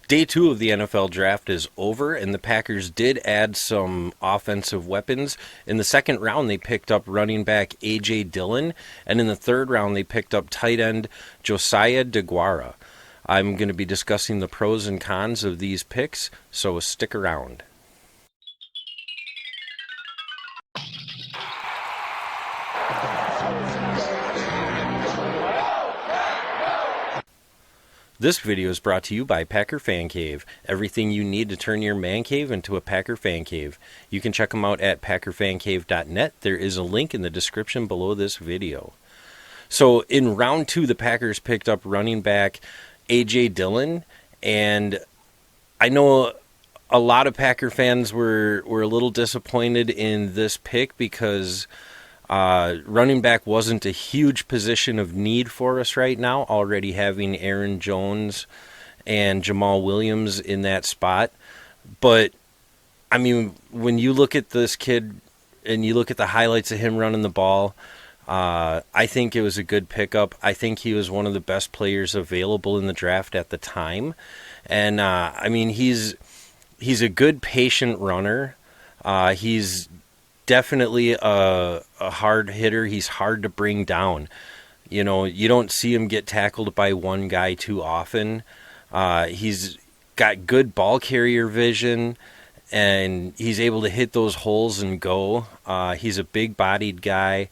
Day two of the NFL draft is over, and the Packers did add some offensive weapons. In the second round, they picked up running back A J Dillon, and in the third round, they picked up tight end Josiah Deguara. I'm going to be discussing the pros and cons of these picks, so stick around. This video is brought to you by Packer Fan Cave. Everything you need to turn your man cave into a Packer Fan Cave. You can check them out at packerfancave.net. There is a link in the description below this video. So in round two, the Packers picked up running back A J Dillon, and I know a lot of Packer fans were a little disappointed in this pick because running back wasn't a huge position of need for us right now, already having Aaron Jones and Jamal Williams in that spot. But, I mean, when you look at this kid and you look at the highlights of him running the ball, I think it was a good pickup. I think he was one of the best players available in the draft at the time. And, I mean, he's a good patient runner. He's definitely a hard hitter. He's hard to bring down. You know, you don't see him get tackled by one guy too often. He's got good ball carrier vision, and he's able to hit those holes and go. He's a big-bodied guy.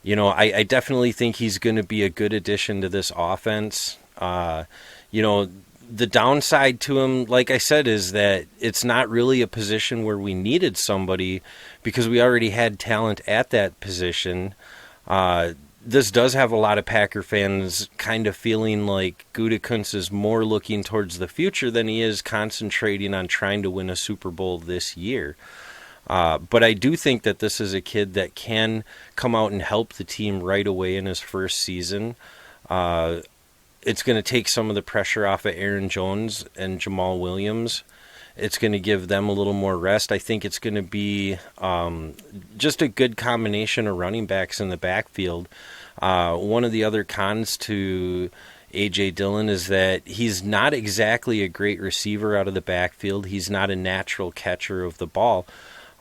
You know, I definitely think he's going to be a good addition to this offense. You know, the downside to him, like I said, is that it's not really a position where we needed somebody because we already had talent at that position. This does have a lot of Packer fans kind of feeling like Gutekunst is more looking towards the future than he is concentrating on trying to win a Super Bowl this year. But I do think that this is a kid that can come out and help the team right away in his first season. It's going to take some of the pressure off of Aaron Jones and Jamal Williams. It's going to give them a little more rest. I think it's going to be just a good combination of running backs in the backfield. One of the other cons to A J Dillon is that he's not exactly a great receiver out of the backfield. He's not a natural catcher of the ball.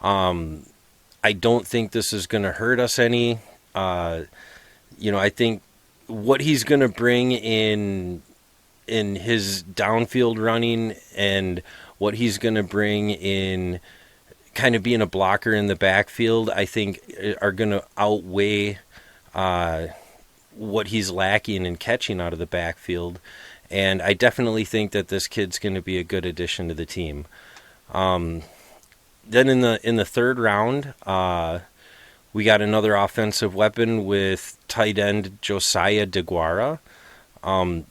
I don't think this is going to hurt us any. You know, I think what he's going to bring in his downfield running and what he's going to bring in kind of being a blocker in the backfield, I think are going to outweigh what he's lacking in catching out of the backfield. And I definitely think that this kid's going to be a good addition to the team. Then in the third round, we got another offensive weapon with tight end Josiah Deguara.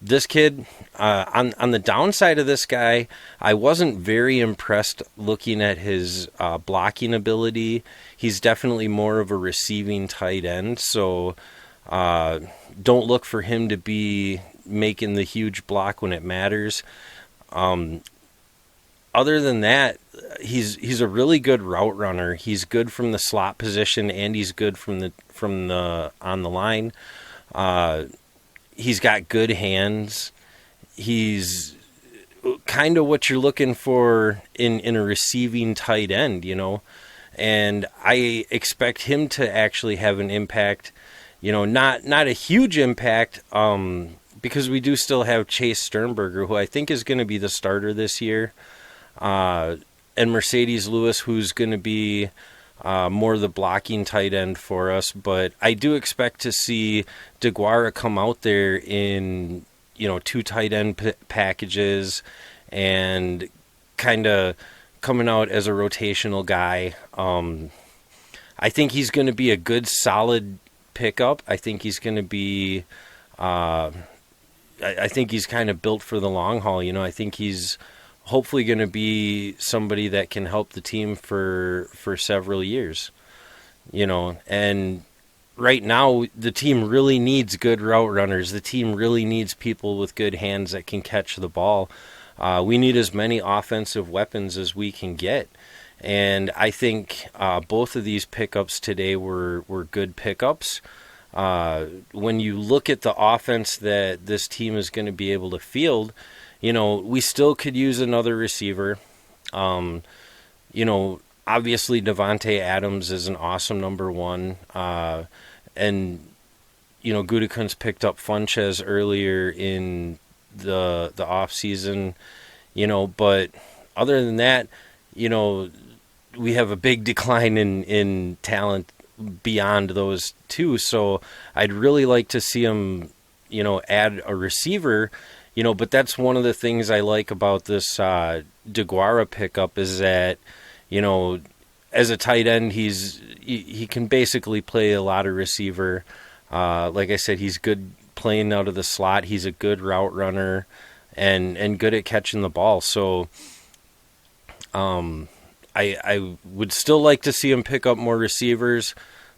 This kid, on the downside of this guy, I wasn't very impressed looking at his blocking ability. He's definitely more of a receiving tight end, so don't look for him to be making the huge block when it matters. Other than that, he's a really good route runner. He's good from the slot position, and he's good from the on the line. He's got good hands. He's kind of what you're looking for in a receiving tight end, you know. And I expect him to actually have an impact, you know, not a huge impact, because we do still have Chase Sternberger, who I think is going to be the starter this year. And Mercedes Lewis, who's going to be more the blocking tight end for us. But I do expect to see Deguara come out there in, you know, two tight end packages and kind of coming out as a rotational guy. I think he's going to be a good, solid pickup. I think he's going to be I think he's kind of built for the long haul. You know, I think he's hopefully going to be somebody that can help the team for several years, you know. And right now the team really needs good route runners. The team really needs people with good hands that can catch the ball. We need as many offensive weapons as we can get. And I think both of these pickups today were good pickups. When you look at the offense that this team is going to be able to field, we still could use another receiver. Obviously Devontae Adams is an awesome number one. And Gutekunst picked up Funches earlier in the off season, but other than that, we have a big decline in talent beyond those two. So I'd really like to see him, add a receiver, but that's one of the things I like about this Deguara pickup is that, as a tight end, he can basically play a lot of receiver. Like I said, he's good playing out of the slot. He's a good route runner and good at catching the ball. So I would still like to see him pick up more receivers,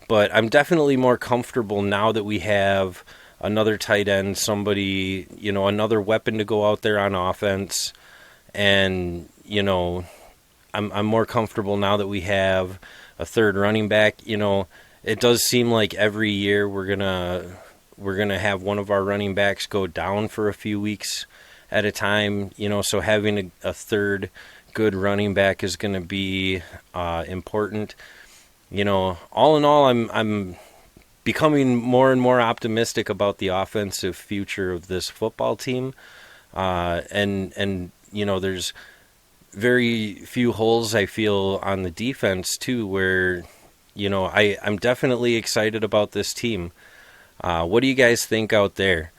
but I'm definitely more comfortable now that we have another tight end, somebody, another weapon to go out there on offense. And, I'm more comfortable now that we have a third running back. It does seem like every year we're gonna have one of our running backs go down for a few weeks at a time. So having a third good running back is going to be important. All in all, I'm becoming more and more optimistic about the offensive future of this football team. And there's very few holes I feel on the defense too, where I'm definitely excited about this team. What do you guys think out there?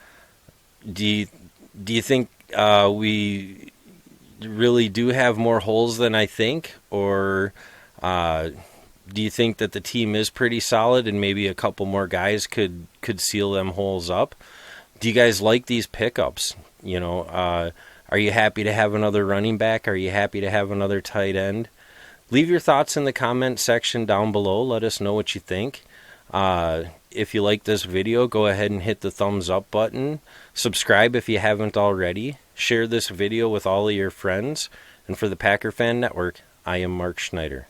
Do you think we really do have more holes than I think, or do you think that the team is pretty solid and maybe a couple more guys could seal them holes up? Do you guys like these pickups? Are you happy to have another running back? Are you happy to have another tight end? Leave your thoughts in the comment section down below. Let us know what you think. If you like this video, go ahead and hit the thumbs up button. Subscribe if you haven't already. Share this video with all of your friends. And for the Packer Fan Network, I am Mark Schneider.